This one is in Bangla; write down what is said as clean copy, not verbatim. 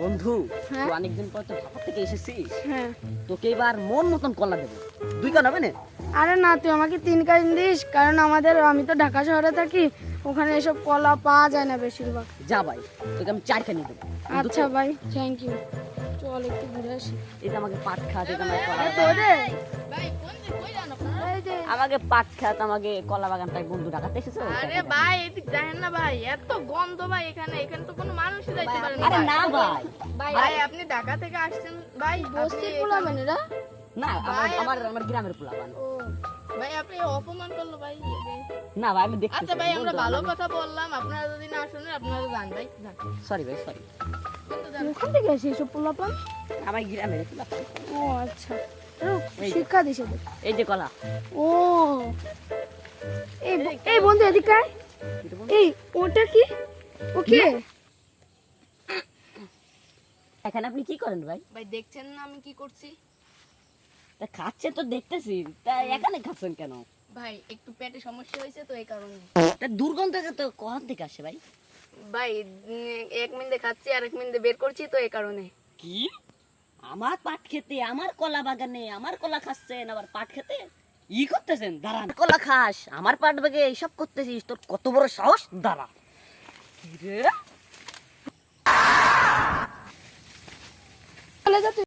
বন্ধু হ্যাঁ? তুই অনেকদিন পর তো ঢাকা থেকে এসেছিস, হ্যাঁ। তোকে এবার মন মতন কলা দেবো। 2 কান হবে না? আরে না, তুই আমাকে 3 কান দিস, কারণ আমি তো ঢাকা শহরে থাকি, ওখানে এসব কলা পাওয়া যায় না বেশিরভাগ। যা ভাই, তোকে আমি 4 কানি দেবো। বন্ধু আচ্ছা তো, ভাই, থ্যাংক ইউ। চল একটু ঘুরে আসি। এটা আমাকে পাট খাত, এটা আমাকে কলা আরে বাগান। তোরে ভাই কোন দিক কই যান আপনারা? এই যে আমাকে পাট খাত, আমাকে কলা বাগান, তাই বন্ধু ঢাকাতে এসেছো। আরে ভাই এদিক দেখেন না ভাই, এত গন্ধ ভাই এখানে তো কোনো মানুষই যাইতে পারে না। আরে না ভাই, ভাই আপনি ঢাকা থেকে আসছেন ভাই, বস্তির পোলাবেন এরা? না ভাই, আমার গ্রামের পোলা বান। ও ভাই আপনি অপমান করলো ভাই। না ভাই আমি দেখতেছি। আচ্ছা ভাই আমরা ভালো কথা বললাম, আপনারা যদি না শুনেন আপনারা যান ভাই, যান। সরি ভাই, সরি। কিন্তু যান। ওখান থেকে আসি এসব পোলাপান? আমার গ্রামের পোলা পান। ও আচ্ছা, আরে, এই যে। শিক্ষা দিছে তো। এই যে কলা। ও এই বন্ধু এদিকে আয়। এটা বন্ধু। এই ওটা কি? ওকে এখানে আপনি কি করেন ভাই? ভাই দেখছেন না আমি কি করছি? তা খাচ্ছে তো দেখতেছি, তা এখানে খাচ্ছেন কেন? ভাই একটু পেটে সমস্যা হয়েছে তো এই কারণে। তা দুর্গন্ধ তো কোথা থেকে আসে ভাই? ভাই 1 মিনিটে খাচ্ছি আর 1 মিনিটে বের করছি তো এই কারণে। কি? আমার পাট খেতে, আমার কলা বাগানে, আমার কলা খাচ্ছেন, আবার পাট খেতে ই করতেছেন? দাঁড়ান, কলা খাস, আমার পাট বাগে এইসব করতেছিস, তোর কত বড় সাহস? দাঁড়া। কি রে? চলে যা তুই।